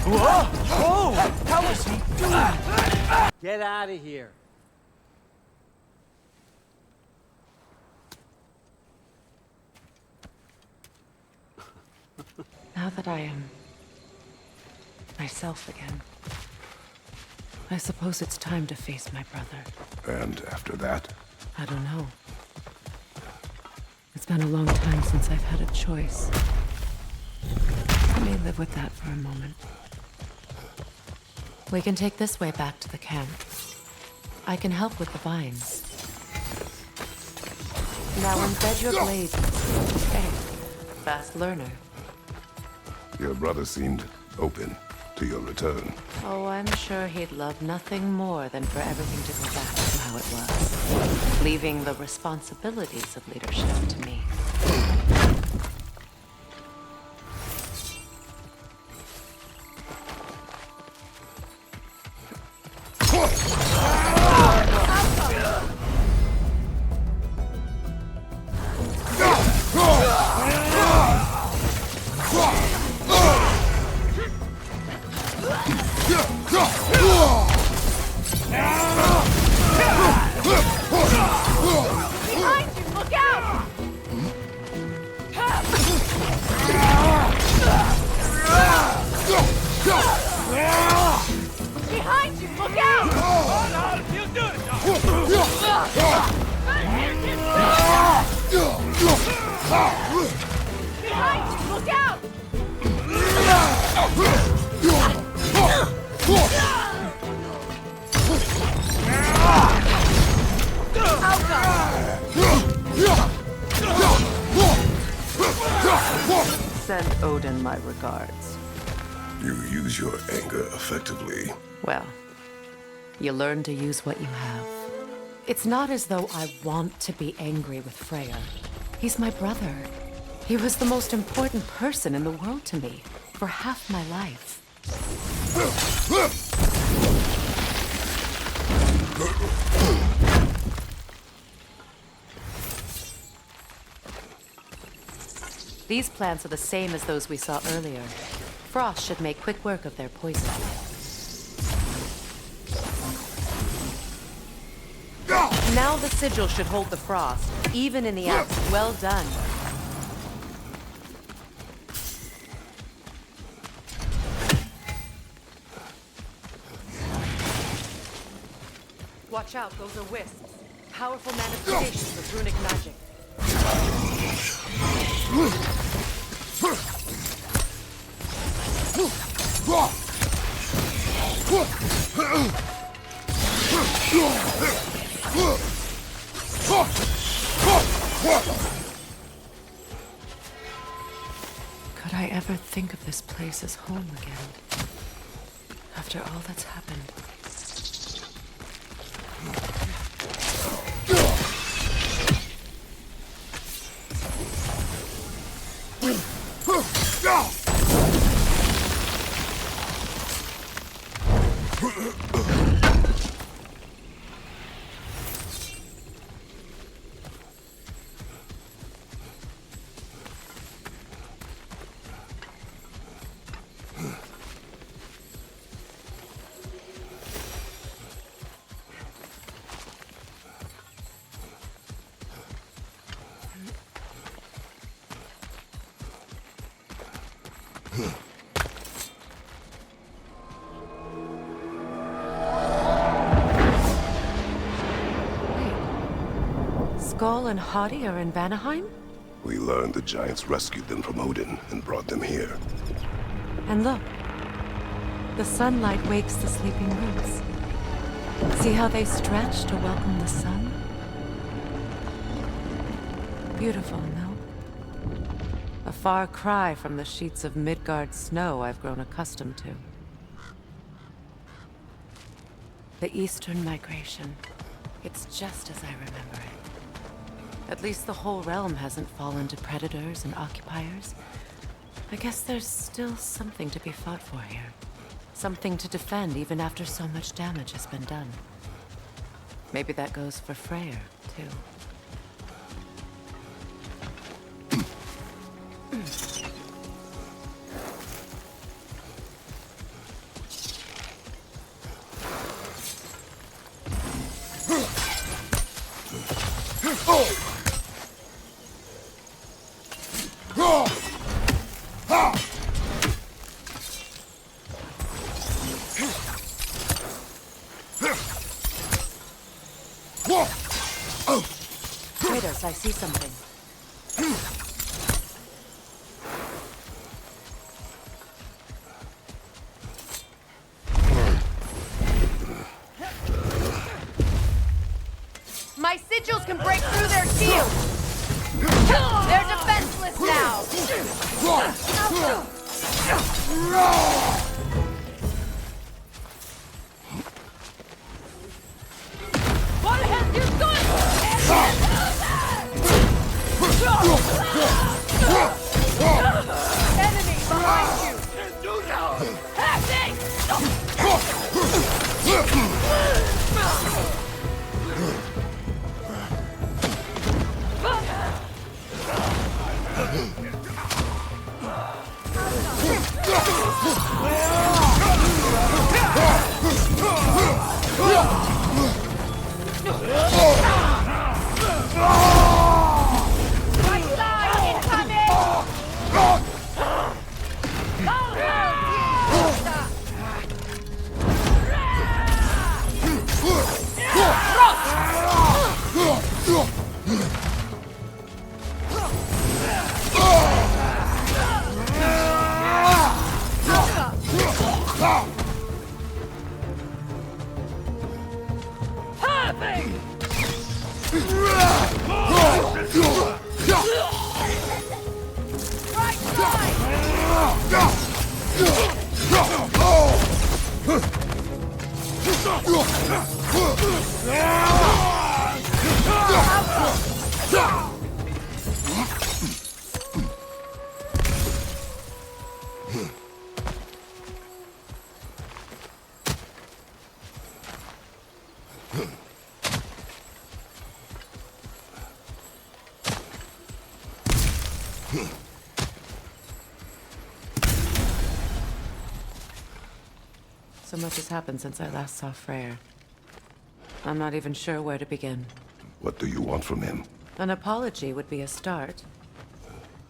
Whoa! How is he doing? Get out of here. Now that I am myself again, I suppose it's time to face my brother. And after that? I don't know. It's been a long time since I've had a choice. I may live with that for a moment. We can take this way back to the camp. I can help with the vines. Now embed your blades. Hey, fast learner. Your brother seemed open to your return. Oh, I'm sure he'd love nothing more than for everything to go back to how it was, leaving the responsibilities of leadership to me. Send Odin my regards. You use your anger effectively. Well, you learn to use what you have. It's not as though I want to be angry with Freyr. He's my brother. He was the most important person in the world to me for half my life. These plants are the same as those we saw earlier. Frost should make quick work of their poison. Now the sigil should hold the frost, even in the axe. Well done. Watch out, those are wisps. Powerful manifestations of runic magic. Could I ever think of this place as home again? After all that's happened. Skull and Hati are in Vanaheim? We learned the giants rescued them from Odin and brought them here. And look, the sunlight wakes the sleeping roots. See how they stretch to welcome the sun? Beautiful, no? A far cry from the sheets of Midgard snow I've grown accustomed to. The Eastern migration. It's just as I remember it. At least the whole realm hasn't fallen to predators and occupiers. I guess there's still something to be fought for here. Something to defend even after so much damage has been done. Maybe that goes for Freyr, too. see something. My sigils can break through their shields! They're defenseless now! What have you done? Enemy behind you! Hacking! Right side incoming! Right So much has happened since I last saw Freyr. I'm not even sure where to begin. What do you want from him? An apology would be a start.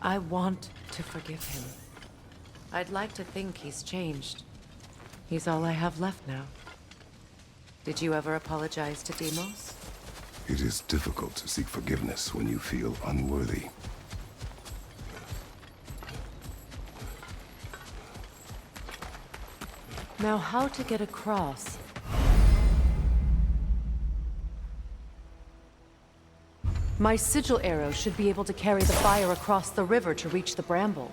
I want to forgive him. I'd like to think he's changed. He's all I have left now. Did you ever apologize to Deimos? It is difficult to seek forgiveness when you feel unworthy. Now, how to get across? My sigil arrow should be able to carry the fire across the river to reach the bramble.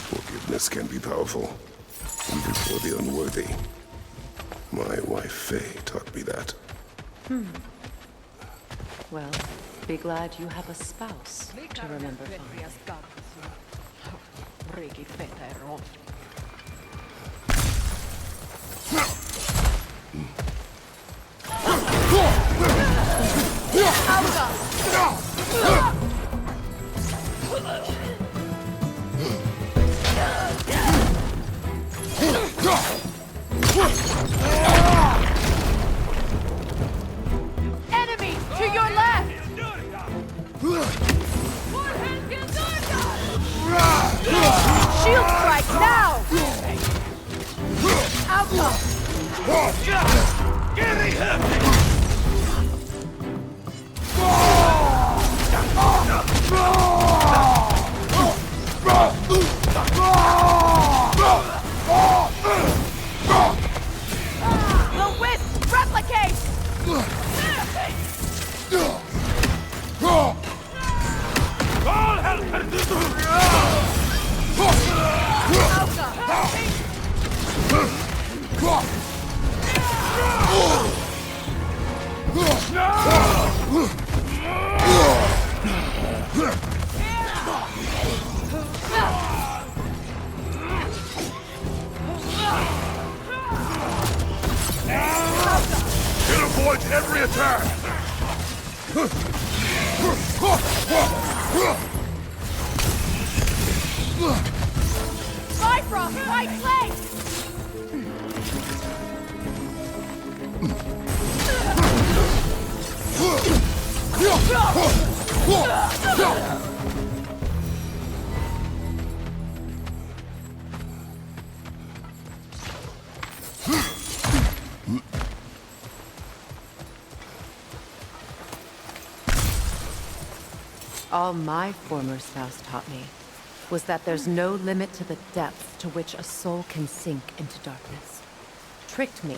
Forgiveness can be powerful, even for the unworthy. My wife Faye taught me that. Well, be glad you have a spouse to remember fondly. Enemy to your left! Shield strike now! Getting him! The wisp replicate! All help! Dodge every attack! Bifrost, right flank! All my former spouse taught me was that there's no limit to the depth to which a soul can sink into darkness. Tricked me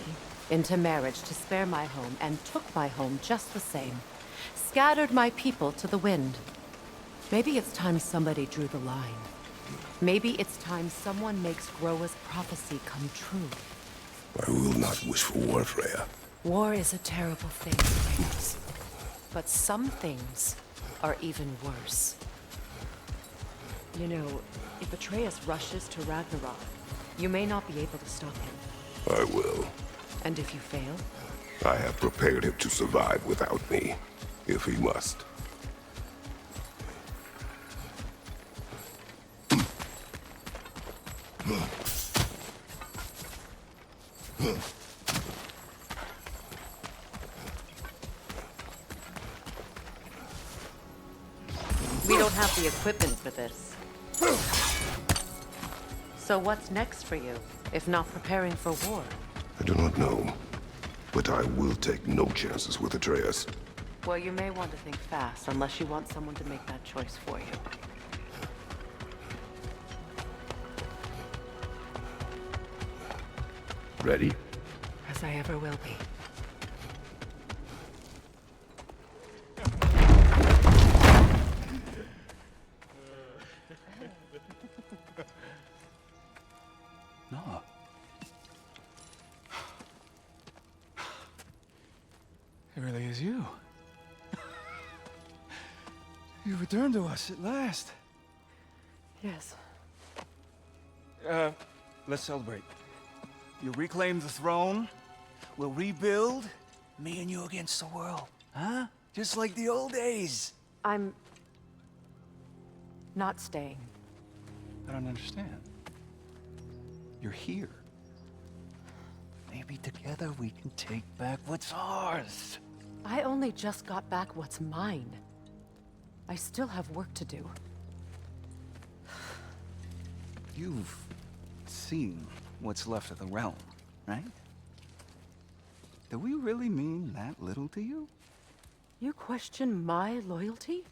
into marriage to spare my home and took my home just the same. Scattered my people to the wind. Maybe it's time somebody drew the line. Maybe it's time someone makes Groa's prophecy come true. I will not wish for war, Freya. War is a terrible thing, Atreus. But some things are even worse. You know, if Atreus rushes to Ragnarok, you may not be able to stop him. I will. And if you fail? I have prepared him to survive without me, if he must. We don't have the equipment for this. So what's next for you, if not preparing for war? I do not know, but I will take no chances with Atreus. Well, you may want to think fast, unless you want someone to make that choice for you. Ready? As I ever will be. No. It really is you. You returned to us at last. Yes. Let's celebrate. You reclaim the throne. We'll rebuild. Me and you against the world. Huh? Just like the old days. I'm not staying. I don't understand. You're here. Maybe together we can take back what's ours. I only just got back what's mine. I still have work to do. You've seen what's left of the realm, right? Do we really mean that little to you? You question my loyalty?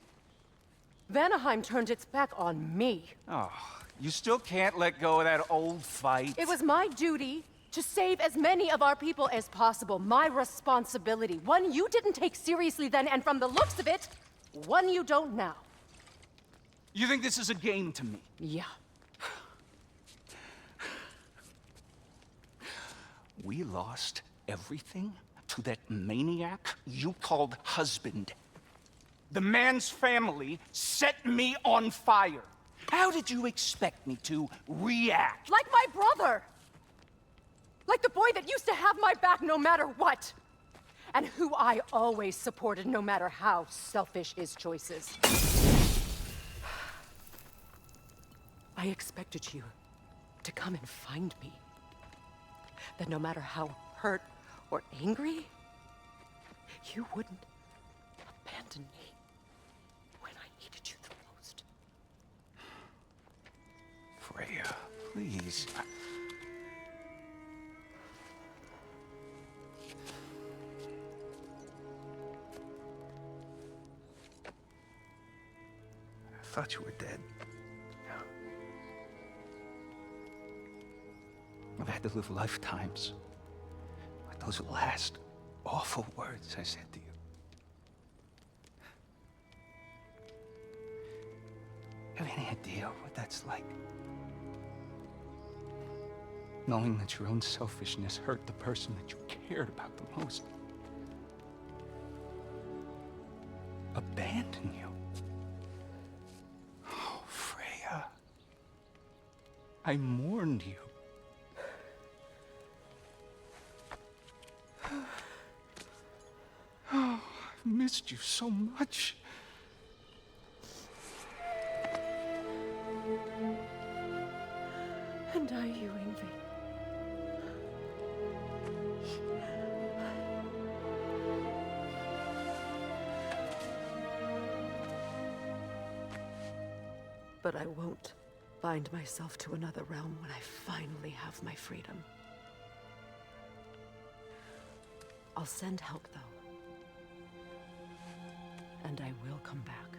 Vanaheim turned its back on me. Oh, you still can't let go of that old fight? It was my duty to save as many of our people as possible. My responsibility. One you didn't take seriously then, and from the looks of it, one you don't now. You think this is a game to me? Yeah. We lost everything to that maniac you called husband. The man's family set me on fire. How did you expect me to react? Like my brother! Like the boy that used to have my back no matter what! And who I always supported no matter how selfish his choices. I expected you to come and find me. That no matter how hurt or angry, you wouldn't abandon me when I needed you the most. Freya, please. I thought you were dead. I've had to live lifetimes with those last awful words I said to you. Have any idea what that's like? Knowing that your own selfishness hurt the person that you cared about the most. Abandon you. Oh, Freya. I mourned you. missed you so much. And are you, Yngvi? But I won't bind myself to another realm when I finally have my freedom. I'll send help, though. And I will come back.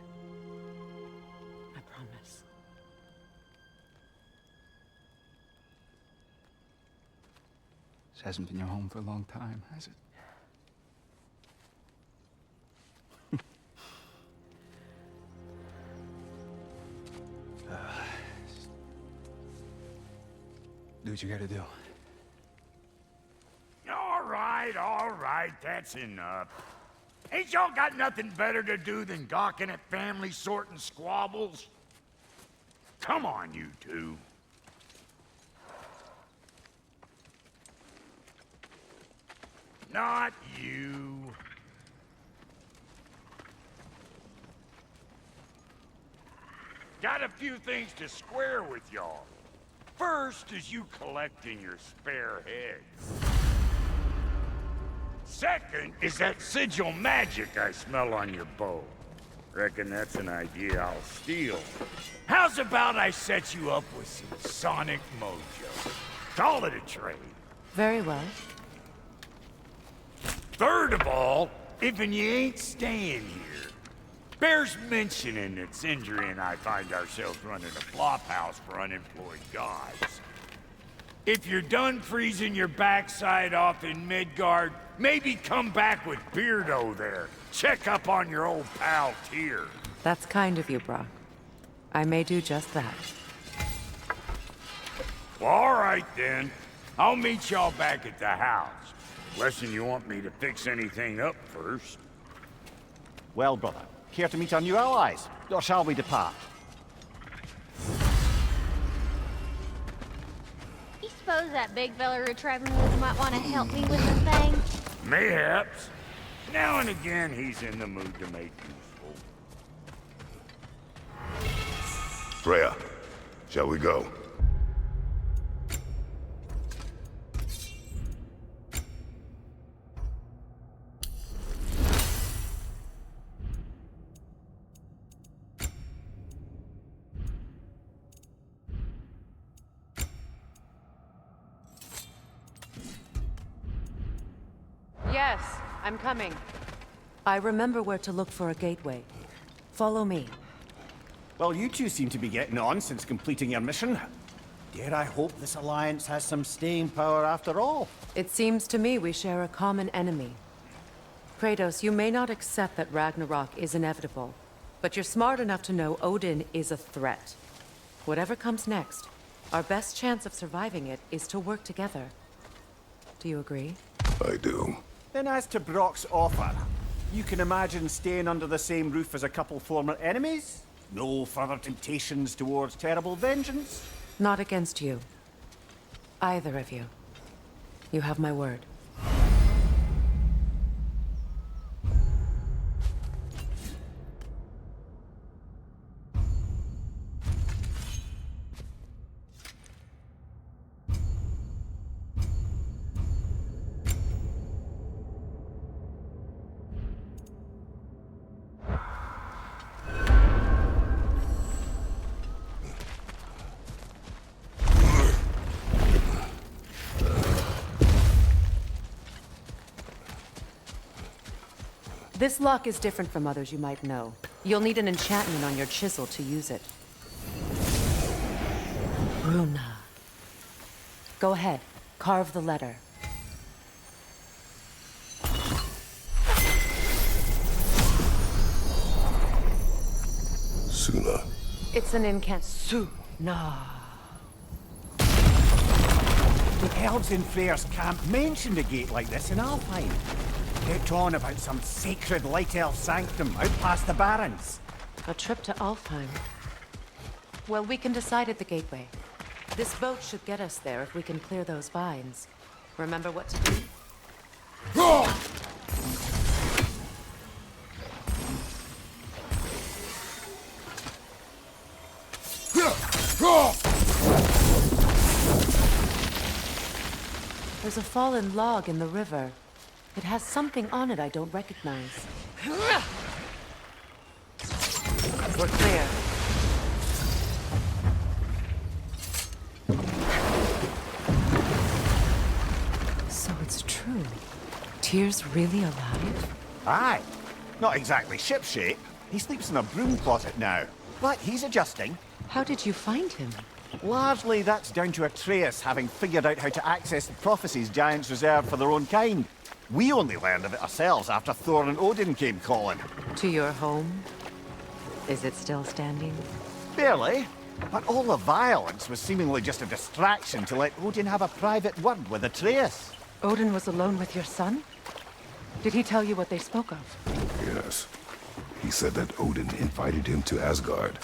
I promise. This hasn't been your home for a long time, has it? Do what you gotta do. All right, that's enough. Ain't y'all got nothing better to do than gawking at family sorting squabbles? Come on, you two. Not you. Got a few things to square with y'all. First is you collecting your spare heads. Second is that sigil magic I smell on your bow. Reckon that's an idea I'll steal. How's about I set you up with some sonic mojo? Call it a trade. Very well. Third of all, if you ain't staying here, bears mentioning that Sindri and I find ourselves running a flop house for unemployed gods. If you're done freezing your backside off in Midgard, maybe come back with Beardo there. Check up on your old pal Tyr. That's kind of you, Brock. I may do just that. Well, all right then. I'll meet y'all back at the house. Unless you want me to fix anything up first. Well, brother, care to meet our new allies? Or shall we depart? You suppose that big fella you're traveling with might want to help me with the thing? Mayhaps. Now and again, he's in the mood to make useful. Freya, shall we go? Yes, I'm coming. I remember where to look for a gateway. Follow me. Well, you two seem to be getting on since completing your mission. Dare I hope this alliance has some staying power after all? It seems to me we share a common enemy. Kratos, you may not accept that Ragnarok is inevitable, but you're smart enough to know Odin is a threat. Whatever comes next, our best chance of surviving it is to work together. Do you agree? I do. Then as to Brock's offer, you can imagine staying under the same roof as a couple former enemies? No further temptations towards terrible vengeance? Not against you. Either of you. You have my word. This lock is different from others you might know. You'll need an enchantment on your chisel to use it. Runa. Go ahead. Carve the letter. Suna. It's an Suna. The elves in Freyr's camp mentioned a gate like this in Alfheim. Kept on about some sacred light elf sanctum out past the barrens. A trip to Alfheim. Well, we can decide at the gateway. This boat should get us there if we can clear those vines. Remember what to do? There's a fallen log in the river. It has something on it I don't recognize. We're clear. So it's true. Tyr's really alive? Aye. Not exactly shipshape. He sleeps in a broom closet now. But he's adjusting. How did you find him? Largely, that's down to Atreus having figured out how to access the prophecies giants reserved for their own kind. We only learned of it ourselves after Thor and Odin came calling. To your home? Is it still standing? Barely. But all the violence was seemingly just a distraction to let Odin have a private word with Atreus. Odin was alone with your son? Did he tell you what they spoke of? Yes. He said that Odin invited him to Asgard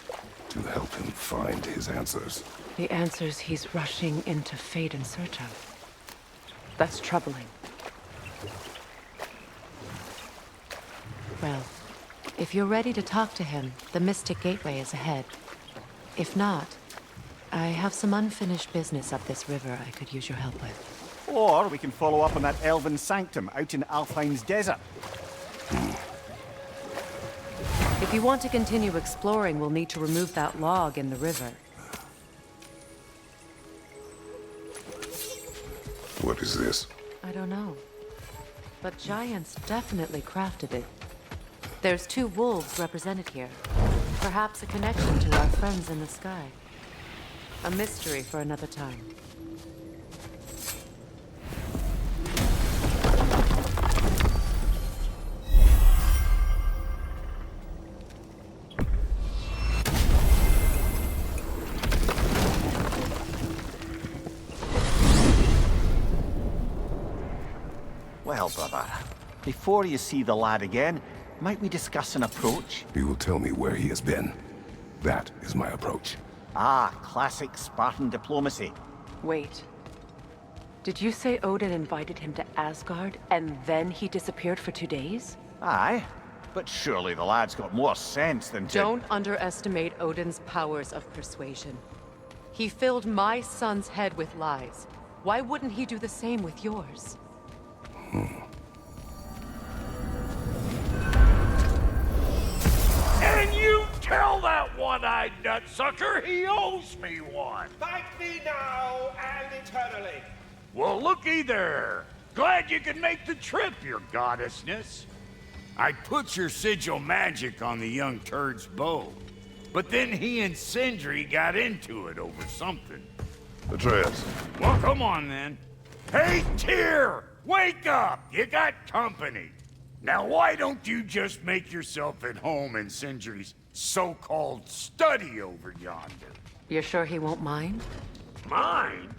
to help him find his answers. The answers he's rushing into fate in search of. That's troubling. Well, if you're ready to talk to him, the Mystic Gateway is ahead. If not, I have some unfinished business up this river I could use your help with. Or we can follow up on that elven sanctum out in Alfheim's desert. If you want to continue exploring, we'll need to remove that log in the river. What is this? I don't know. But giants definitely crafted it. There's 2 wolves represented here. Perhaps a connection to our friends in the sky. A mystery for another time. Well, brother, before you see the lad again, might we discuss an approach? He will tell me where he has been. That is my approach. Ah, classic Spartan diplomacy. Wait. Did you say Odin invited him to Asgard, and then he disappeared for 2 days? Aye, but surely the lad's got more sense than to... Don't underestimate Odin's powers of persuasion. He filled my son's head with lies. Why wouldn't he do the same with yours? And you tell that one-eyed nutsucker he owes me one. Thank me now and eternally. Well, looky there. Glad you could make the trip, your goddessness. I put your sigil magic on the young turd's bow, but then he and Sindri got into it over something. Atreus. Well, come on then. Hey, Tyr! Wake up! You got company. Now, why don't you just make yourself at home in Sindri's so-called study over yonder? You're sure he won't mind? Mine?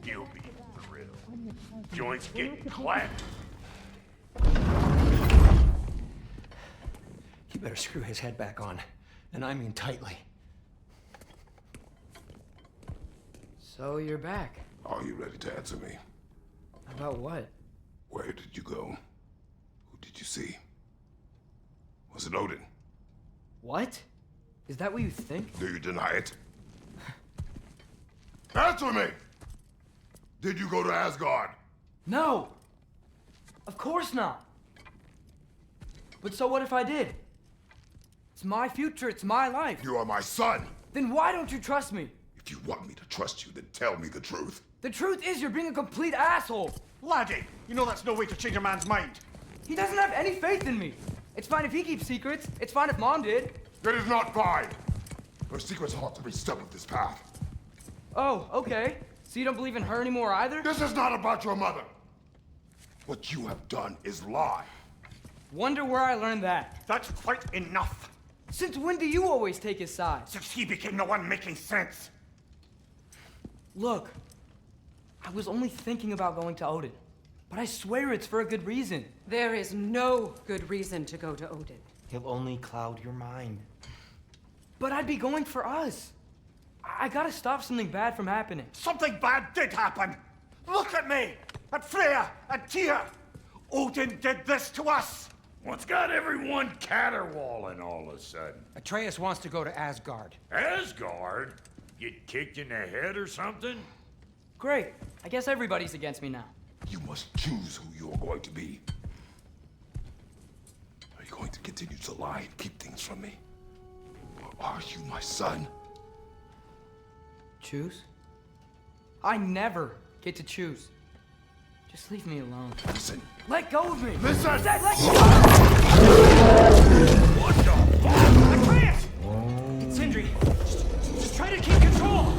You'll be grilled. Joints getting clapped. You better screw his head back on, and I mean tightly. So you're back. Are you ready to answer me? About what? Where did you go? Who did you see? Was it Odin? What? Is that what you think? Do you deny it? Answer me! Did you go to Asgard? No! Of course not! But so what if I did? It's my future, it's my life. You are my son! Then why don't you trust me? If you want me to trust you, then tell me the truth. The truth is you're being a complete asshole! Laddie, you know that's no way to change a man's mind. He doesn't have any faith in me. It's fine if he keeps secrets. It's fine if Mom did. It is not fine! Her secrets ought to be stuck with this path. Oh, okay. So you don't believe in her anymore either? This is not about your mother! What you have done is lie. Wonder where I learned that. That's quite enough. Since when do you always take his side? Since he became the one making sense. Look, I was only thinking about going to Odin, but I swear it's for a good reason. There is no good reason to go to Odin. He'll only cloud your mind. But I'd be going for us. I gotta stop something bad from happening. Something bad did happen. Look at me, at Freya, at Tyr. Odin did this to us. What's got everyone caterwauling all of a sudden? Atreus wants to go to Asgard. Asgard? Get kicked in the head or something? Great. I guess everybody's against me now. You must choose who you're going to be. Are you going to continue to lie and keep things from me? Or are you my son? Choose? I never get to choose. Just leave me alone. Listen. Let go of me! Listen! I said let go! What the fuck? Atreus! It's Sindri. Just try to keep control!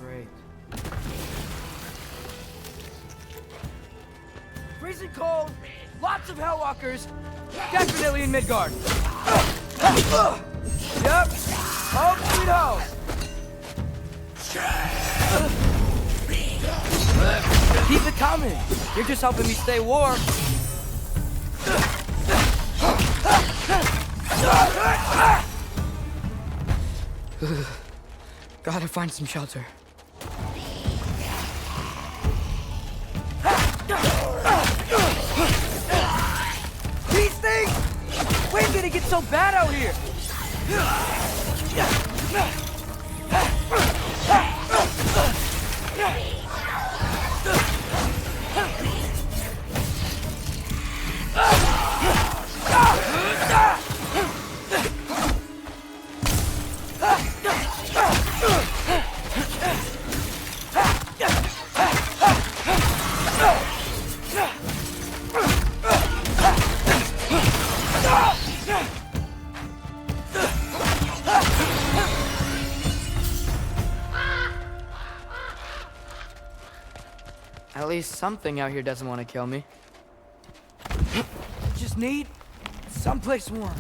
Great. Freezing cold, lots of Hellwalkers, definitely in Midgard. Yep, home sweet home. Keep it coming. You're just helping me stay warm. Gotta find some shelter. These things! When did it get so bad out here? At least something out here doesn't want to kill me. Just need someplace warm.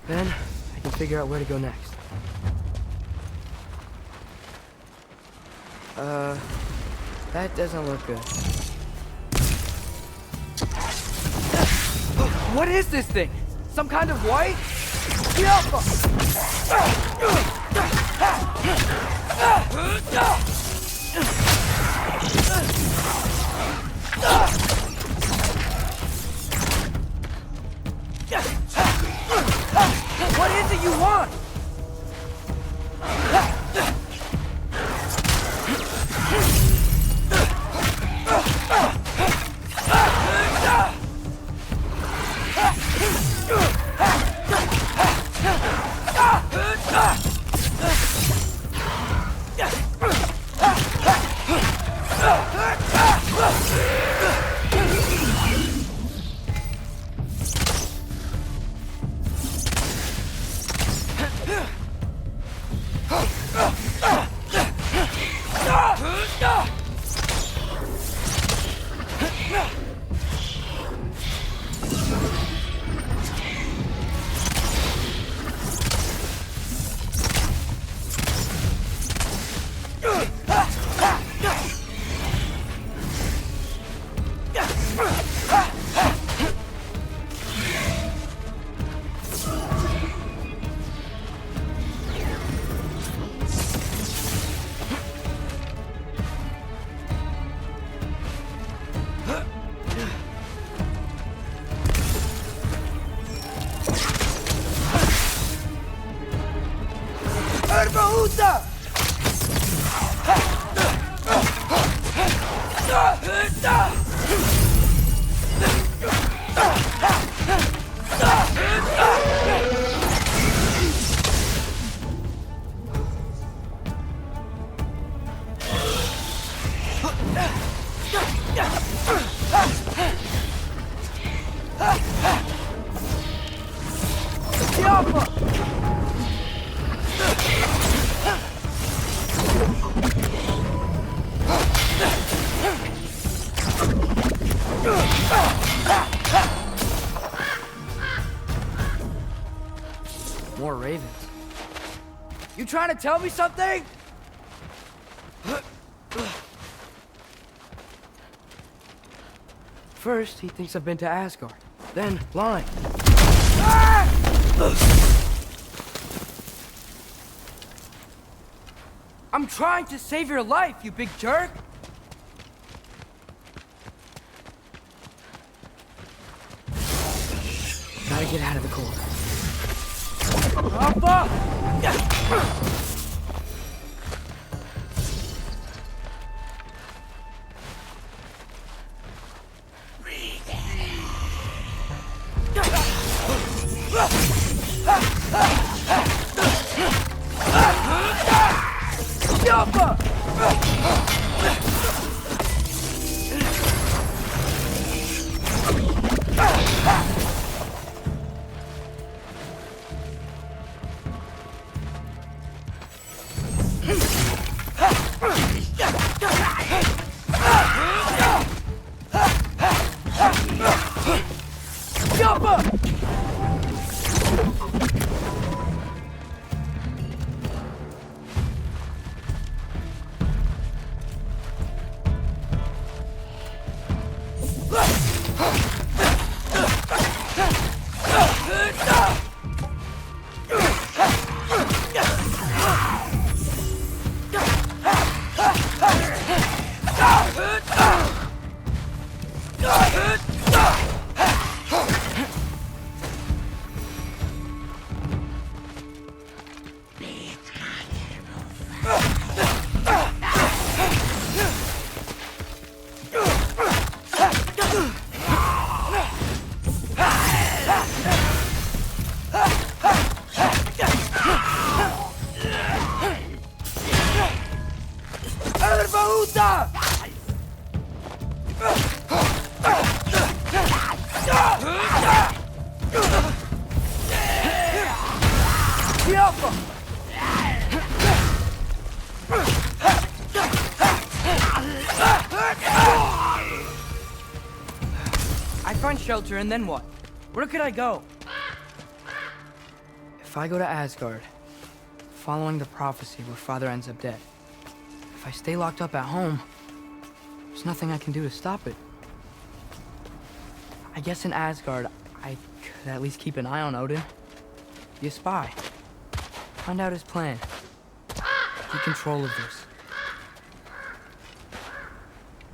Then I can figure out where to go next. That doesn't look good. What is this thing? Some kind of white? What is it you want? trying to tell me something? First, he thinks I've been to Asgard. Then, lying. I'm trying to save your life, you big jerk! Gotta get out of the cold. Alpha! Shelter, and then what? Where could I go? If I go to Asgard, following the prophecy where Father ends up dead, if I stay locked up at home, there's nothing I can do to stop it. I guess in Asgard, I could at least keep an eye on Odin. Be a spy. Find out his plan. Take control of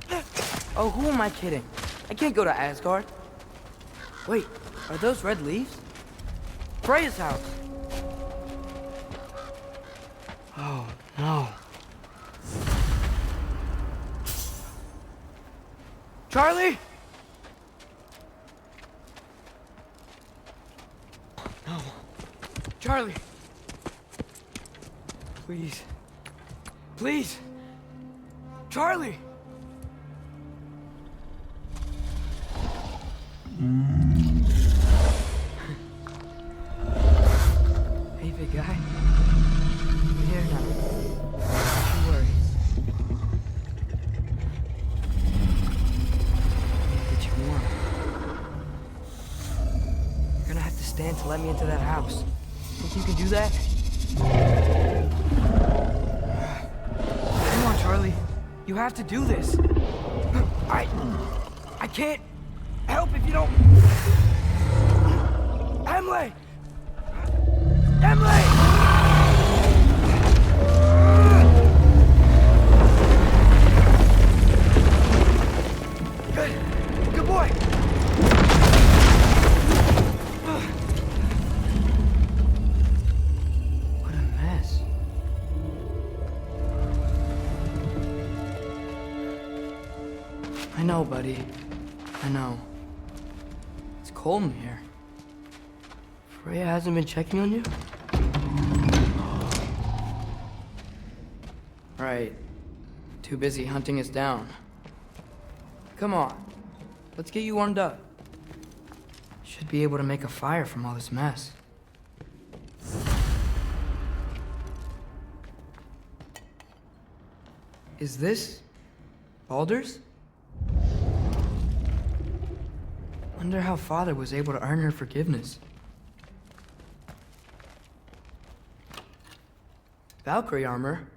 this. Oh, who am I kidding? I can't go to Asgard. Wait, are those red leaves? Freya's house! Oh, no. Charlie! No. Charlie! Please. Please! Charlie! Hey, big guy. I'm here now. Don't worry. Get you warm. You're gonna have to stand to let me into that house. Think you can do that? Come on, Charlie. You have to do this. I can't help if you don't... Emily! Emily! Good boy! What a mess. I know, buddy. I know. It's cold in here. Freya hasn't been checking on you? Right. Too busy hunting us down. Come on. Let's get you warmed up. Should be able to make a fire from all this mess. Is this Baldur's? Wonder how Father was able to earn her forgiveness. Valkyrie armor?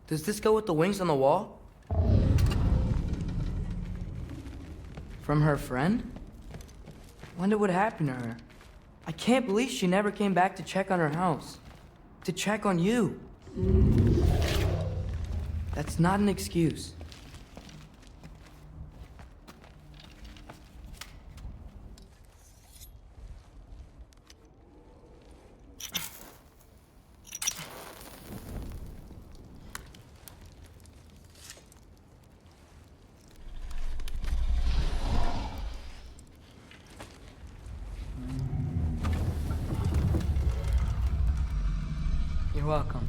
Does this go with the wings on the wall? From her friend? Wonder what happened to her. I can't believe she never came back to check on her house. To check on you. That's not an excuse. You're welcome.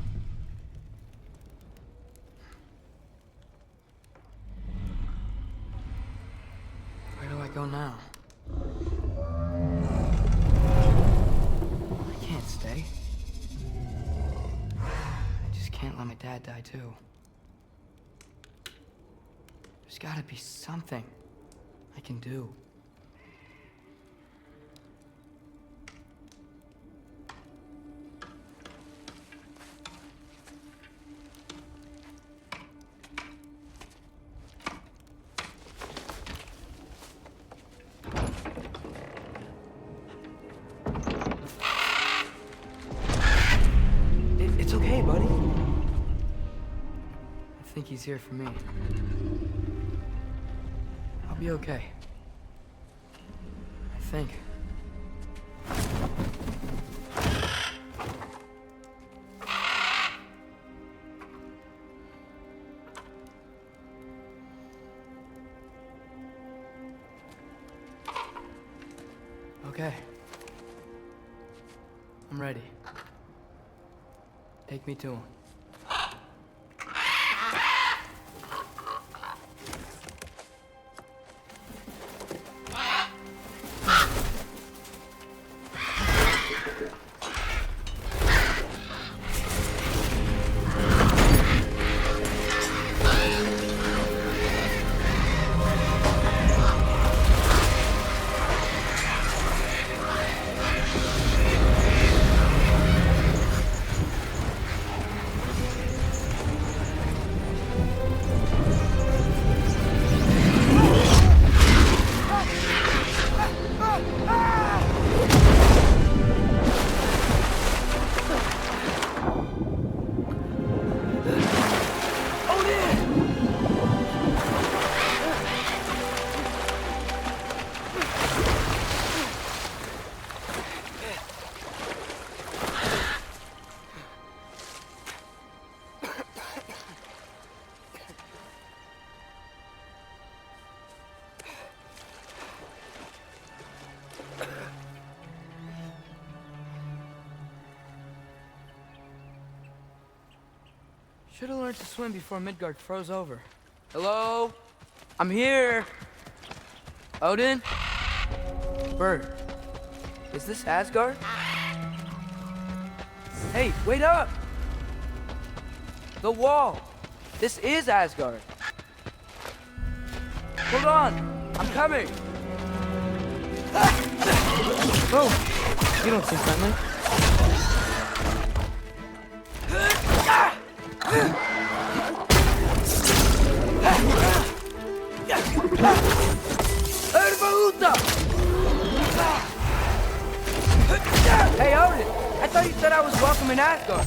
Where do I go now? I can't stay. I just can't let my dad die too. There's gotta be something I can do. It's okay, buddy. I think he's here for me. I'll be okay. I think. Okay. I'm ready. Take me to him. Should have learned to swim before Midgard froze over. Hello? I'm here. Odin? Bird. Is this Asgard? Hey, wait up! The wall! This is Asgard. Hold on! I'm coming! Oh! You don't seem friendly. Hey, Odin! I thought you said I was welcome in Asgard.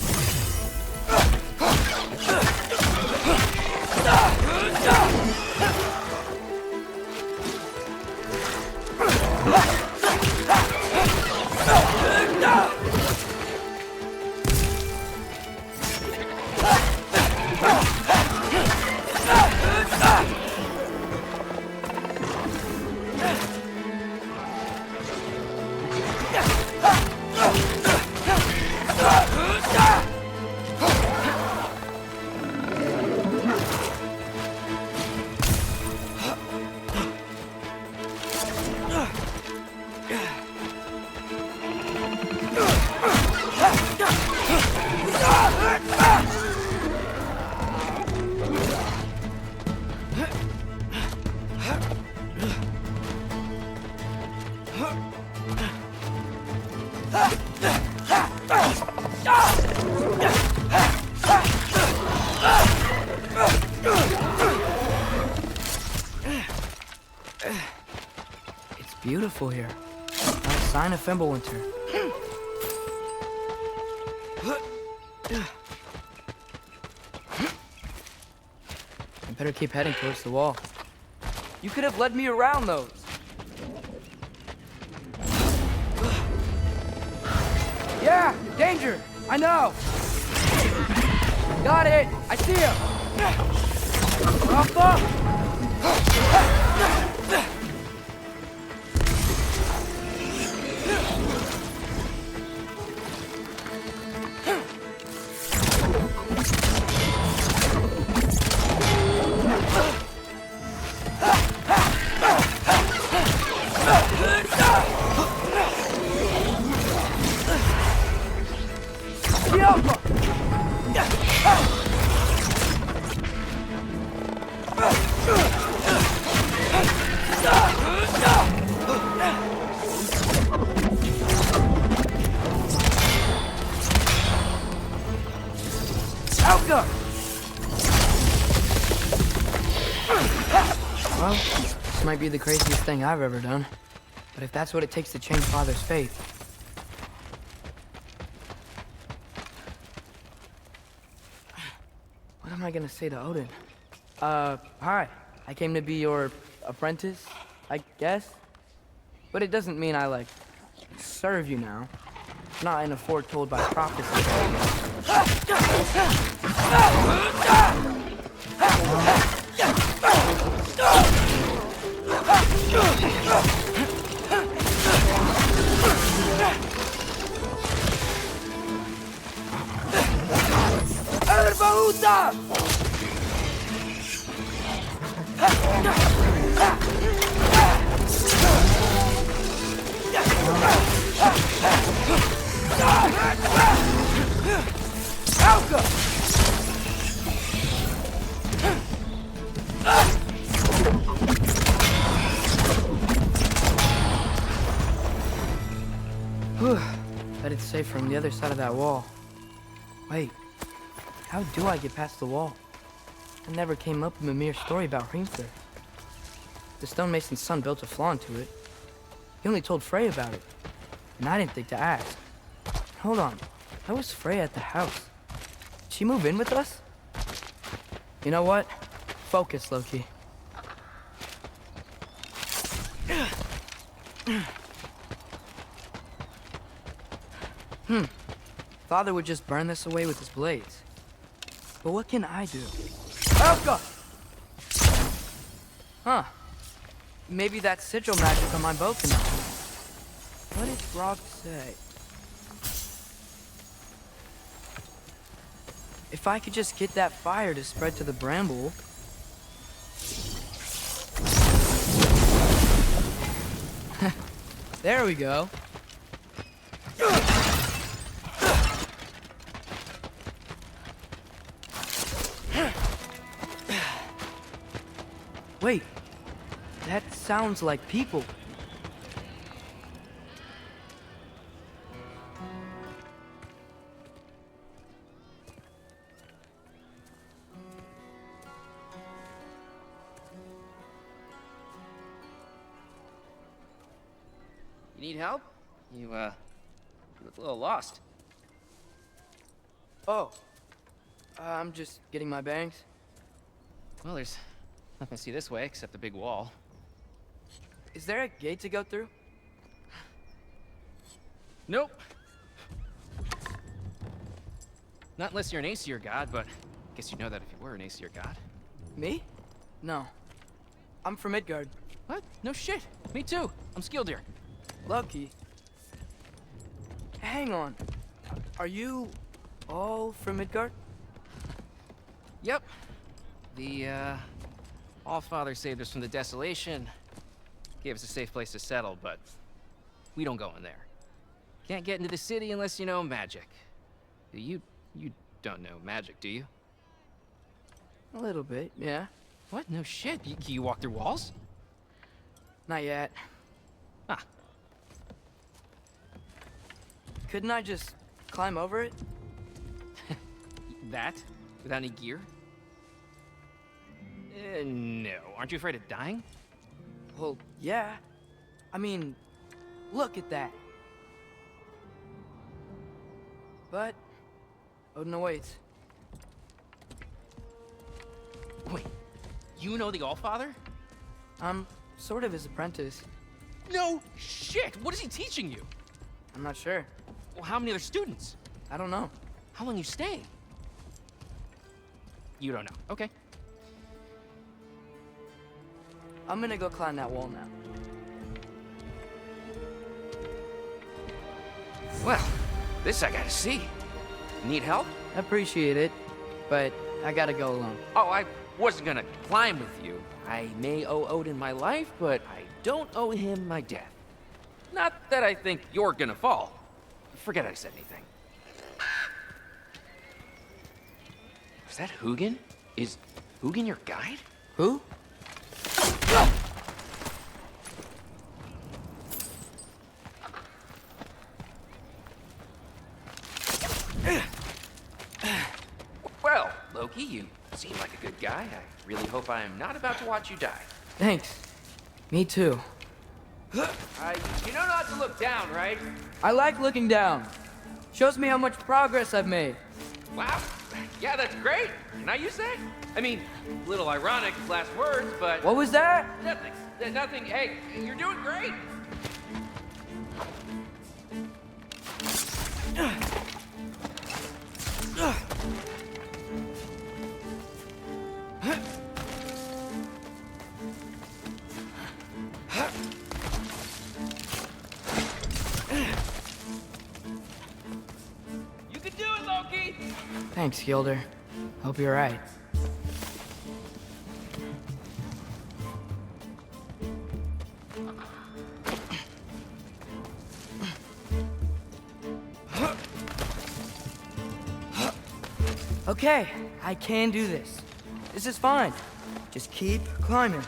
beautiful here. Not a sign of Fimbulwinter. I better keep heading towards the wall. You could have led me around those. Yeah, danger! I know! Got it! I see him! Alpha! Well, this might be the craziest thing I've ever done. But if that's what it takes to change Father's fate... What am I gonna say to Odin? Hi. I came to be your apprentice, I guess? But it doesn't mean I, like, serve you now. Not in a foretold by prophecy. Bet it's safe from the other side of that wall. Wait, how do I get past the wall? I never came up with a mere story about Hrimthur. The stonemason's son built a flaw into it. He only told Frey about it, and I didn't think to ask. Hold on, how was Frey at the house? Did she move in with us? You know what? Focus, Loki. Father would just burn this away with his blades. But what can I do? Elka! Huh. Maybe that sigil magic on my bow can help. What did Brock say? If I could just get that fire to spread to the bramble... There we go. Wait, that sounds like people. You need help? You look a little lost. Oh, I'm just getting my bangs. Well, there's nothing to see this way except the big wall. Is there a gate to go through? Nope. Not unless you're an Aesir god, but I guess you'd know that if you were an Aesir god. Me? No. I'm from Midgard. What? No shit. Me too. I'm Skildir. Lucky. Hang on. Are you all from Midgard? Yep. The, Allfather saved us from the desolation. Gave us a safe place to settle, but we don't go in there. Can't get into the city unless you know magic. You don't know magic, do you? A little bit, yeah. What? No shit. You walk through walls? Not yet. Ah. Couldn't I just climb over it? That? Without any gear? No. Aren't you afraid of dying? Well, yeah. I mean, look at that. But Odin awaits. Wait, you know the Allfather? I'm sort of his apprentice. No shit! What is he teaching you? I'm not sure. Well, how many other students? I don't know. How long you staying? You don't know. Okay. I'm gonna go climb that wall now. Well, this I gotta see. Need help? Appreciate it, but I gotta go alone. Oh, I wasn't gonna climb with you. I may owe Odin my life, but I don't owe him my death. Not that I think you're gonna fall. Forget I said anything. Is that Hugin? Is Hugin your guide? Who? Well, Loki, you seem like a good guy. I really hope I am not about to watch you die. Thanks. Me too. You know not to look down, right? I like looking down. Shows me how much progress I've made. Wow. Yeah, that's great. Can I use that? I mean, a little ironic, last words, but... What was that? Nothing. Nothing. Hey, you're doing great. You can do it, Loki! Thanks, Gilder. Hope you're right. Okay, I can do this. This is fine. Just keep climbing.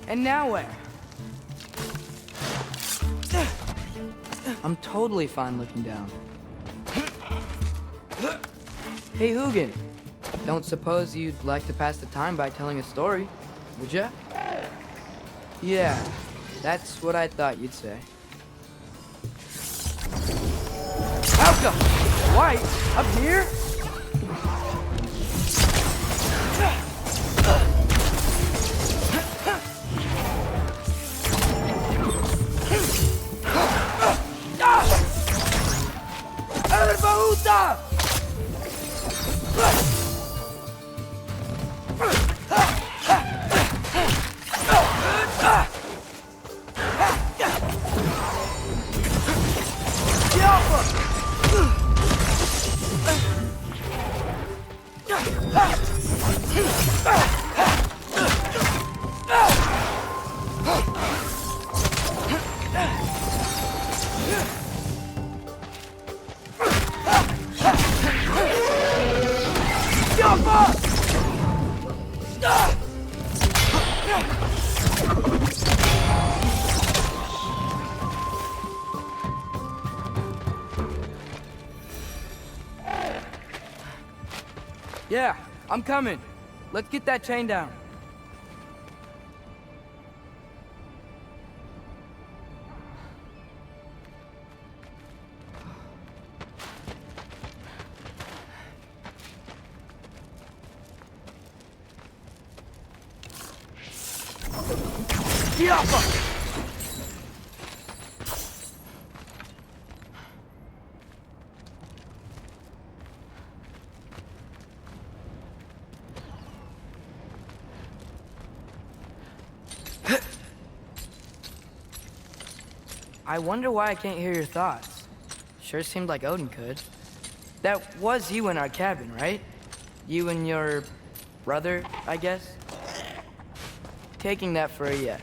And now where? I'm totally fine looking down. Hey, Hugin. Don't suppose you'd like to pass the time by telling a story, would ya? Yeah, that's what I thought you'd say. How come? White? Up here? Yeah, I'm coming. Let's get that chain down. I wonder why I can't hear your thoughts. Sure seemed like Odin could. That was you in our cabin, right? You and your brother, I guess? Taking that for a yes.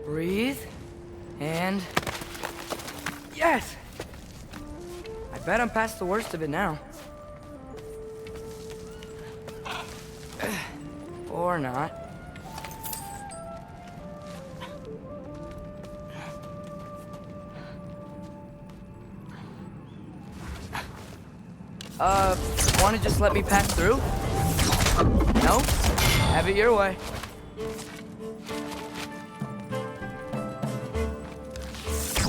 Breathe, and... Yes! I bet I'm past the worst of it now. Or not. wanna just let me pass through? No? Have it your way.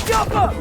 Jump up!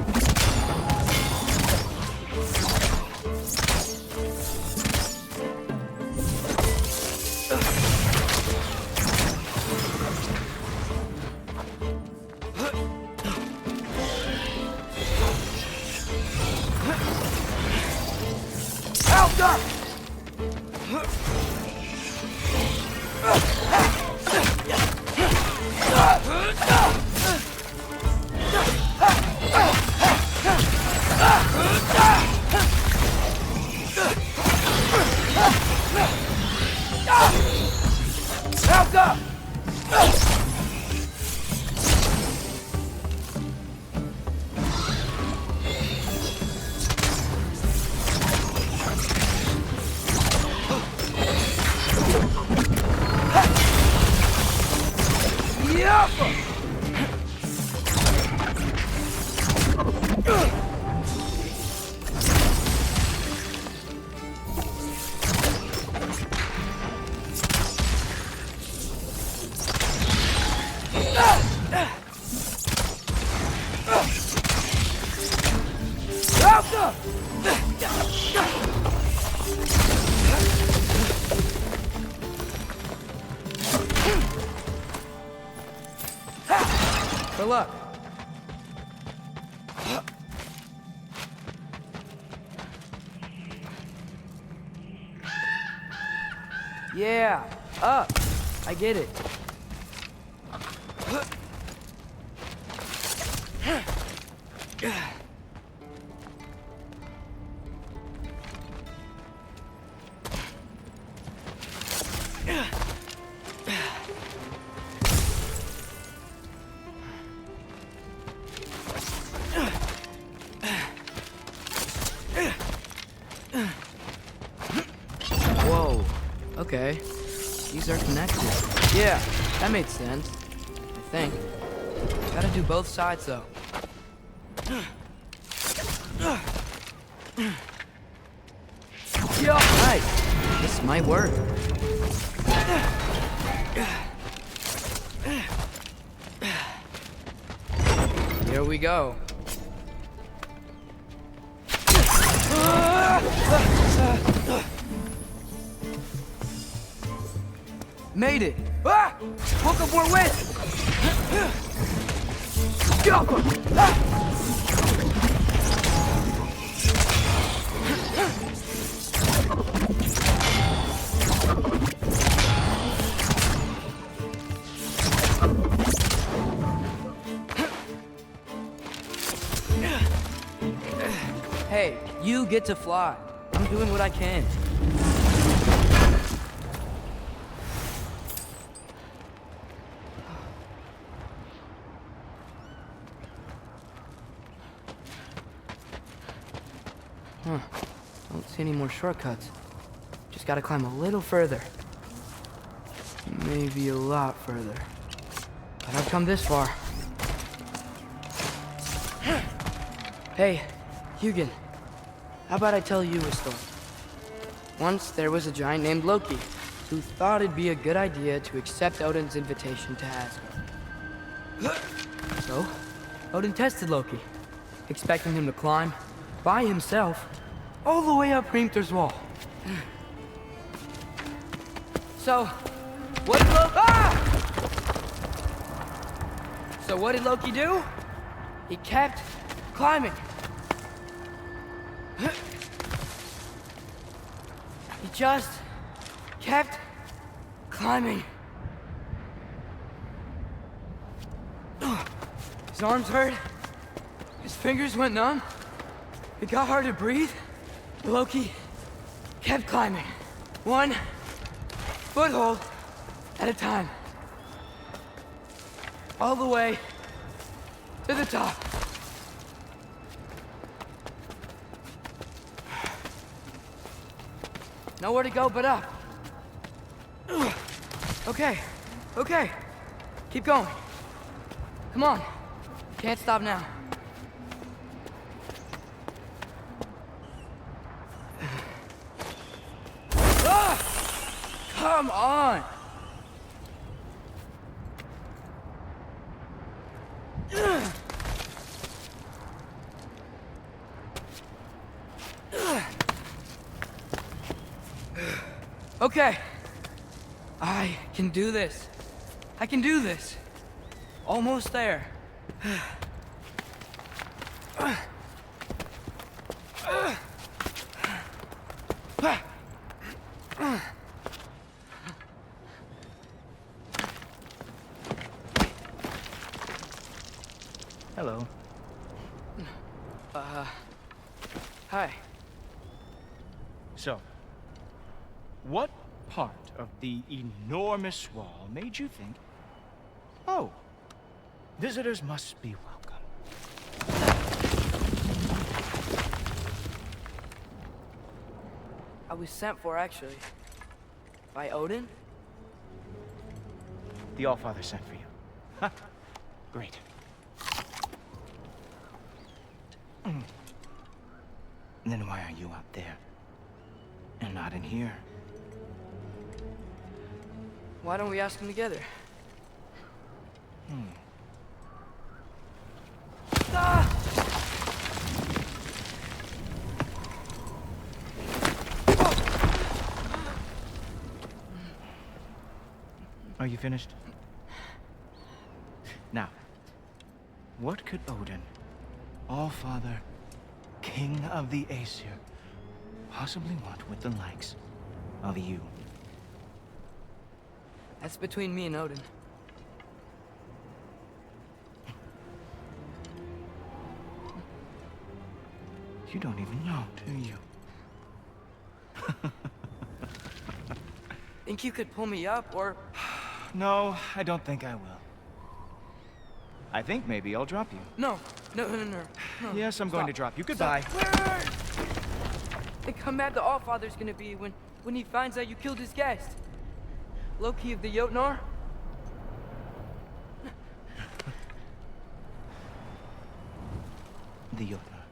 Good luck. Yeah, up. I get it. Whoa. Okay. These are connected. Yeah, that made sense. I think. Gotta do both sides, though. Nice. This might work. Here we go. Made it! Ah! Woke up more wind! Hey, you get to fly. I'm doing what I can. Huh. Don't see any more shortcuts. Just gotta climb a little further. Maybe a lot further. But I've come this far. Hey, Hugin. How about I tell you a story? Once there was a giant named Loki who thought it'd be a good idea to accept Odin's invitation to Asgard. So, Odin tested Loki, expecting him to climb by himself all the way up Hrimthur's wall. So, what did Loki do? He kept climbing. He just kept climbing. His arms hurt. His fingers went numb. It got hard to breathe. Loki kept climbing. One foothold at a time. All the way to the top. Nowhere to go but up. Okay, okay. Keep going. Come on. Can't stop now. Come on! Okay. I can do this. I can do this. Almost there. Hello. Hi. So, what part of the enormous wall made you think, oh, visitors must be welcome? I was sent for, actually. By Odin? The Allfather sent for you. Huh? Great. Then why are you out there? And not in here? Why don't we ask them together? Ah! Are you finished? Now, what could Odin, Allfather, King of the Aesir, possibly want with the likes of you? That's between me and Odin. You don't even know, do you? Think you could pull me up, or... No, I don't think I will. I think maybe I'll drop you. No. No. Yes, I'm going to drop you. Goodbye. Wait. Think how mad the Allfather's gonna be when he finds out you killed his guest. Loki of the Jotnar? The Jotnar.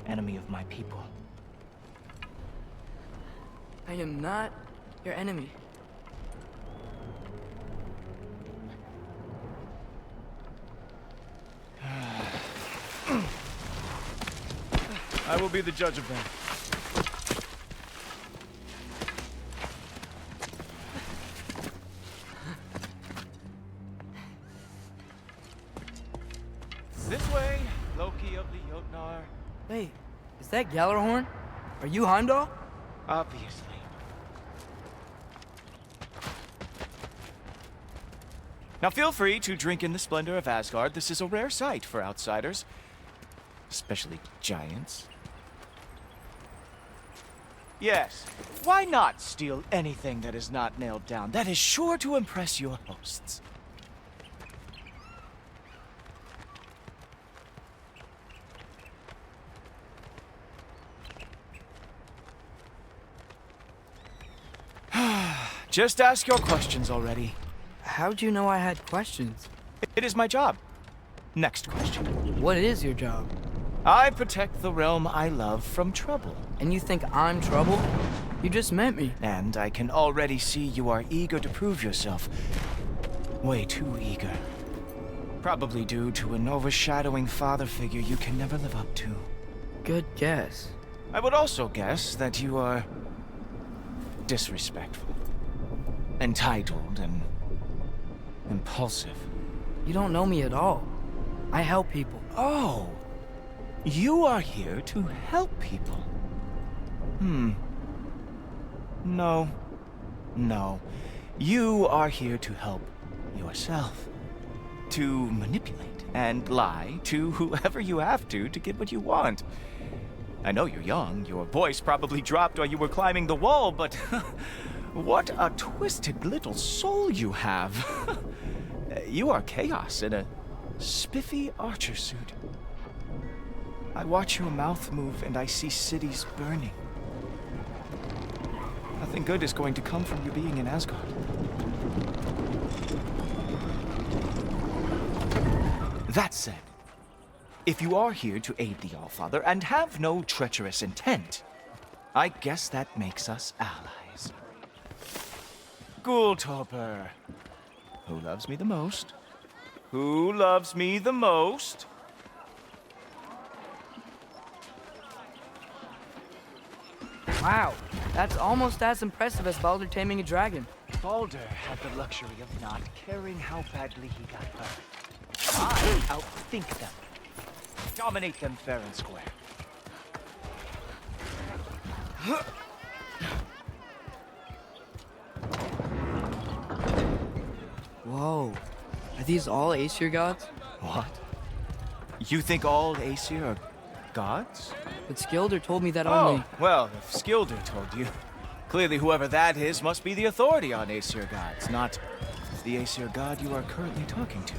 Enemy of my people. I am not your enemy. I will be the judge of them. This way, Loki of the Jotnar. Wait, is that Gjallarhorn? Are you Heimdall? Obviously. Now feel free to drink in the splendor of Asgard. This is a rare sight for outsiders. Especially giants. Yes, why not steal anything that is not nailed down? That is sure to impress your hosts. Just ask your questions already. How'd you know I had questions? It is my job. Next question. What is your job? I protect the realm I love from trouble. And you think I'm trouble? You just met me. And I can already see you are eager to prove yourself. Way too eager. Probably due to an overshadowing father figure you can never live up to. Good guess. I would also guess that you are disrespectful, entitled, and impulsive. You don't know me at all. I help people. Oh, you are here to help people. No. You are here to help yourself. To manipulate and lie to whoever you have to get what you want. I know you're young. Your voice probably dropped while you were climbing the wall, but what a twisted little soul you have. You are chaos in a spiffy archer suit. I watch your mouth move and I see cities burning. Nothing good is going to come from you being in Asgard. That said, if you are here to aid the Allfather and have no treacherous intent, I guess that makes us allies. Ghoultoper. Who loves me the most? Who loves me the most? Wow, that's almost as impressive as Baldur taming a dragon. Baldur had the luxury of not caring how badly he got hurt. I outthink them. Dominate them fair and square. Whoa, are these all Aesir gods? What? You think all Aesir are gods? But Skilder told me that Oh, only... well, if Skilder told you, clearly whoever that is must be the authority on Aesir gods, not the Aesir god you are currently talking to.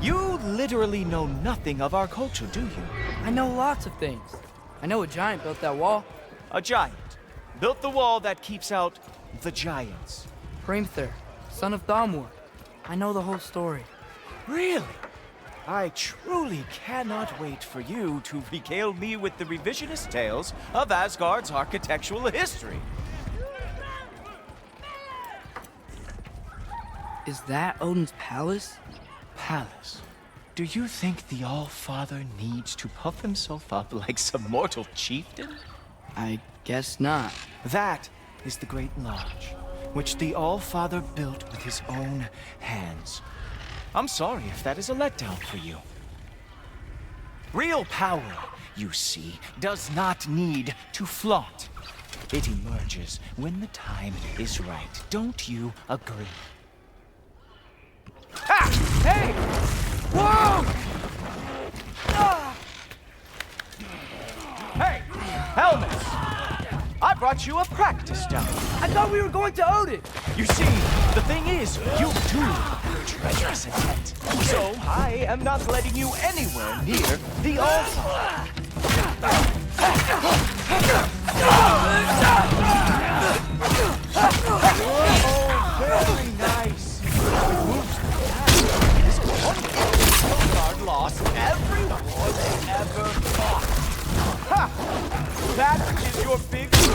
You literally know nothing of our culture, do you? I know lots of things. I know a giant built that wall. A giant built the wall that keeps out the giants. Hrimthur, son of Thamur. I know the whole story. Really? I truly cannot wait for you to regale me with the revisionist tales of Asgard's architectural history. Is that Odin's palace? Palace? Do you think the All-Father needs to puff himself up like some mortal chieftain? I guess not. That is the Great Lodge, which the All-Father built with his own hands. I'm sorry if that is a letdown for you. Real power, you see, does not need to flaunt. It emerges when the time is right. Don't you agree? Ha! Hey! Whoa! Ah! Hey! Helmets! I brought you a practice down. I thought we were going to Odin! You see, the thing is, you do treacherous intent. So, I am not letting you anywhere near the altar. Oh, very nice. Midgard lost every war they ever fought. Ha! That is your big move.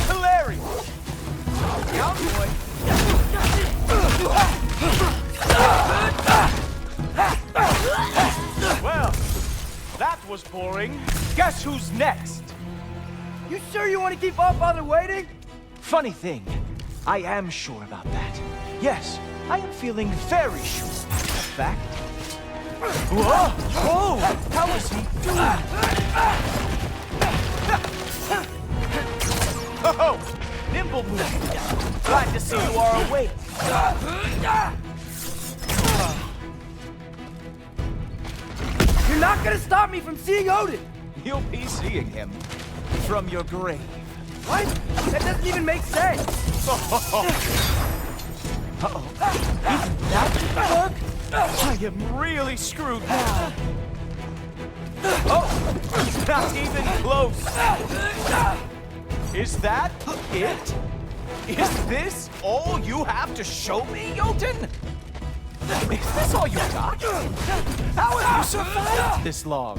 Hilarious. Down, boy. Well, that was boring. Guess who's next? You sure you want to keep All-Father waiting? Funny thing, I am sure about that. Yes, I am feeling very sure about that fact. Whoa! Whoa! How is he doing? Oh! Nimble move! Glad to see you are awake. You're not gonna stop me from seeing Odin! You'll be seeing him from your grave. What? That doesn't even make sense! Uh-oh. Even that didn't work? I am really screwed now. Oh! Not even close! Is that it? Is this all you have to show me, Jotun? Is this all you got? How have you survived this long?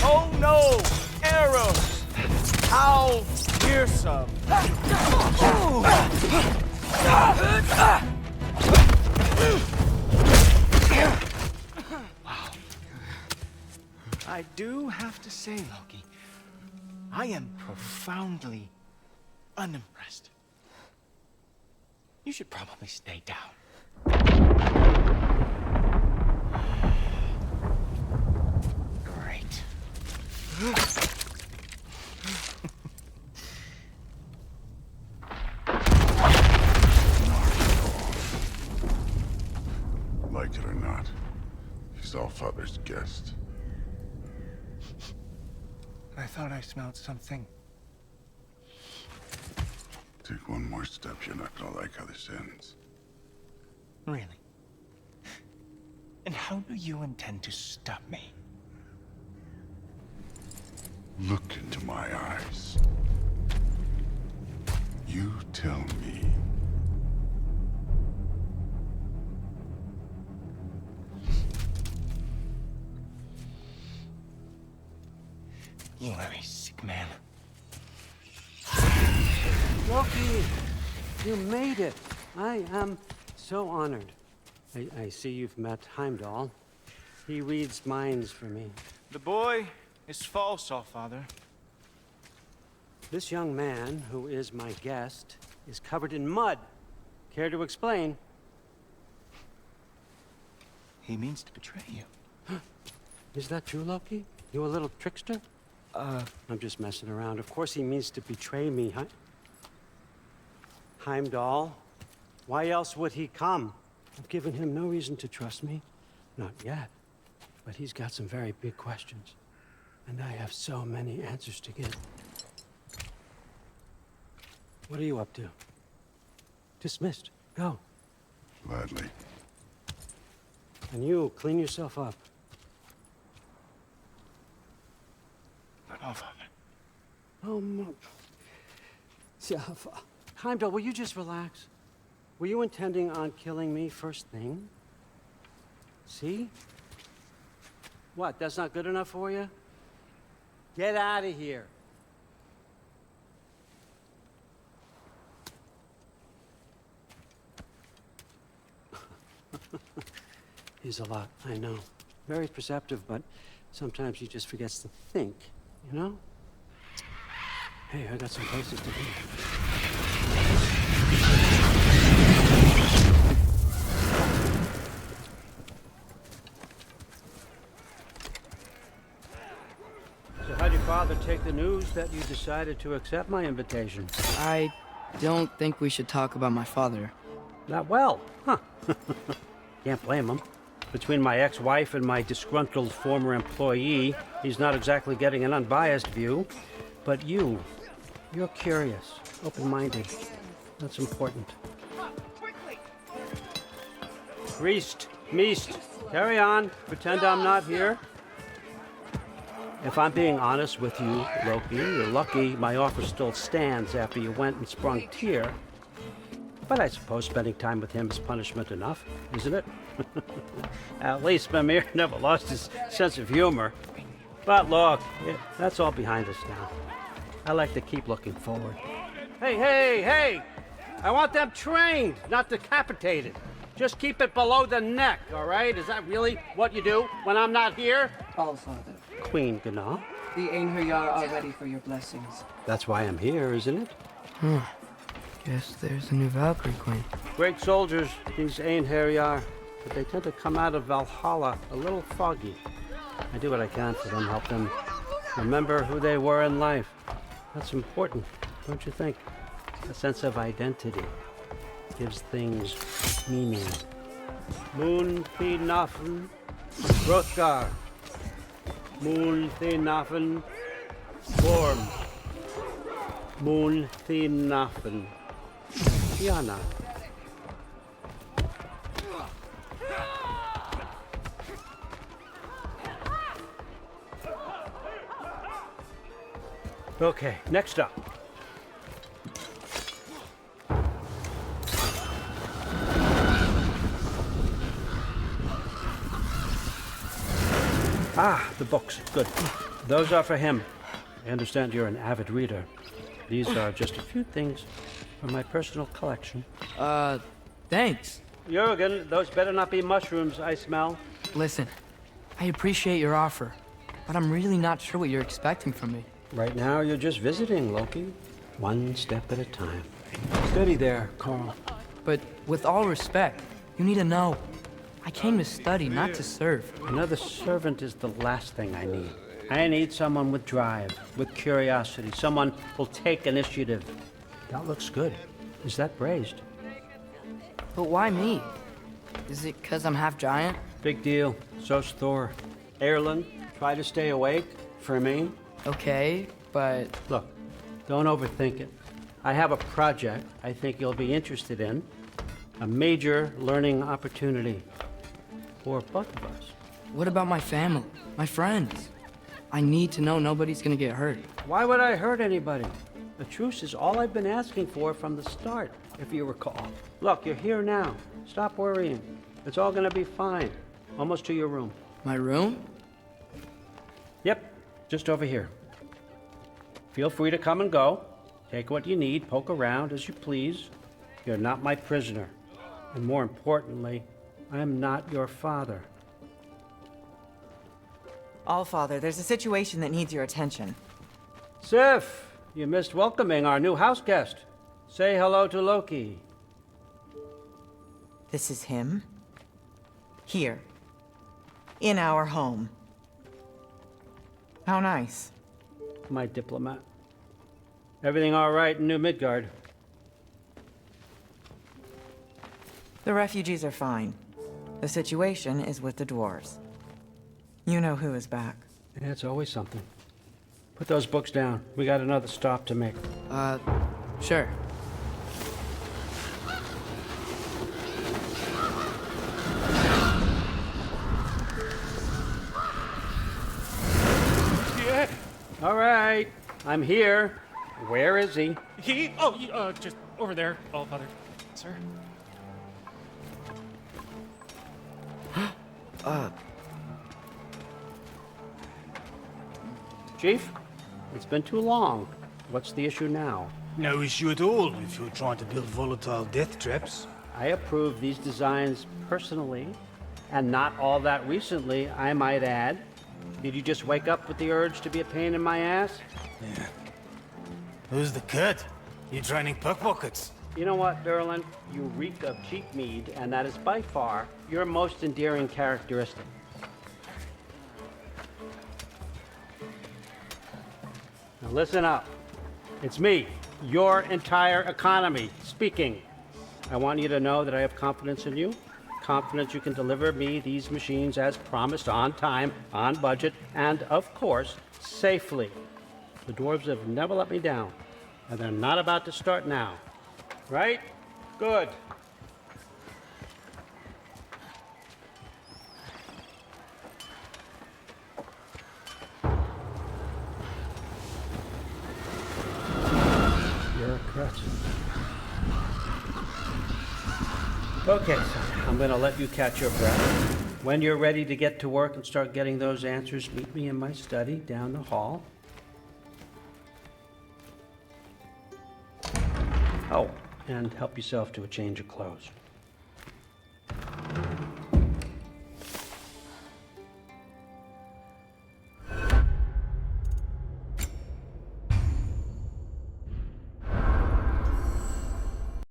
Oh no! Arrows! How fearsome! Ooh. Wow. I do have to say, Loki, I am profoundly unimpressed. You should probably stay down. Great. Like it or not, he's Allfather's guest. I thought I smelled something. Take one more step, you're not gonna like how this ends. Really? And how do you intend to stop me? Look into my eyes. You tell me. You are a sick man. Loki, you made it. I am so honored. I see you've met Hiemdall. He reads minds for me. The boy is false, Allfather. This young man, who is my guest, is covered in mud. Care to explain? He means to betray you. Is that true, Loki? You a little trickster? I'm just messing around. Of course he means to betray me, huh? Heimdall? Why else would he come? I've given him no reason to trust me. Not yet. But he's got some very big questions. And I have so many answers to give. What are you up to? Dismissed. Go. Gladly. And you, clean yourself up. But Allfather. Oh, Heimdall, will you just relax? Were you intending on killing me first thing? See? What, that's not good enough for you? Get out of here. He's a lot, I know. Very perceptive, but sometimes he just forgets to think, you know? Hey, I got some places to be. So how'd your father take the news that you decided to accept my invitation? I don't think we should talk about my father. Not well, huh? Can't blame him. Between my ex-wife and my disgruntled former employee, he's not exactly getting an unbiased view. But you're curious, open-minded. That's important. Priest, Meest, carry on. Pretend I'm not here. If I'm being honest with you, Loki, you're lucky my offer still stands after you went and sprung Tyr. But I suppose spending time with him is punishment enough, isn't it? At least Mimir never lost his sense of humor. But look, that's all behind us now. I like to keep looking forward. Hey! I want them trained, not decapitated. Just keep it below the neck, all right? Is that really what you do when I'm not here? Allfather, Queen Gná. the Einherjar are ready for your blessings. That's why I'm here, isn't it? Guess there's a new Valkyrie Queen. Great soldiers, these Einherjar, but they tend to come out of Valhalla a little foggy. I do what I can for them, help them remember who they were in life. That's important, don't you think? A sense of identity gives things meaning. Moon Thinafen, Hrothgar. Moon Thinafen, Gorm. Moon Thinafen, Tiana. Okay, next up. Ah, the books. Good. Those are for him. I understand you're an avid reader. These are just a few things from my personal collection. Thanks. Jürgen, those better not be mushrooms I smell. Listen, I appreciate your offer, but I'm really not sure what you're expecting from me. Right now, you're just visiting, Loki. One step at a time. Steady there, Carl. But with all respect, you need to know. I came to study, not to serve. Another servant is the last thing I need. I need someone with drive, with curiosity, someone who'll take initiative. That looks good. Is that braised? But why me? Is it 'cause I'm half giant? Big deal. So's Thor. Erlen, try to stay awake for me. Okay, but... Look, don't overthink it. I have a project I think you'll be interested in. A major learning opportunity for both of us. What about my family? My friends? I need to know nobody's gonna get hurt. Why would I hurt anybody? A truce is all I've been asking for from the start, if you recall. Look, you're here now. Stop worrying. It's all gonna be fine. Almost to your room. My room? Yep, just over here. Feel free to come and go. Take what you need, poke around as you please. You're not my prisoner. And more importantly, I am not your father. Allfather, there's a situation that needs your attention. Sif, you missed welcoming our new house guest. Say hello to Loki. This is him? Here. In our home. How nice. My diplomat. Everything all right in New Midgard? The refugees are fine. The situation is with the dwarves. You know who is back. Yeah, it's always something. Put those books down. We got another stop to make. Sure. Yeah. All right. I'm here. Where is he? Just over there, Allfather. Sir? Chief, it's been too long. What's the issue now? No issue at all if you're trying to build volatile death traps. I approve these designs personally, and not all that recently, I might add. Did you just wake up with the urge to be a pain in my ass? Yeah. Who's the cut? You training pickpockets? You know what, Durlin? You reek of cheap mead, and that is by far your most endearing characteristic. Now listen up. It's me, your entire economy, speaking. I want you to know that I have confidence in you. Confidence you can deliver me these machines as promised, on time, on budget, and of course, safely. The dwarves have never let me down, and they're not about to start now. Right? Good. Bureaucrats. Okay, so I'm going to let you catch your breath. When you're ready to get to work and start getting those answers, meet me in my study down the hall. Oh, and help yourself to a change of clothes.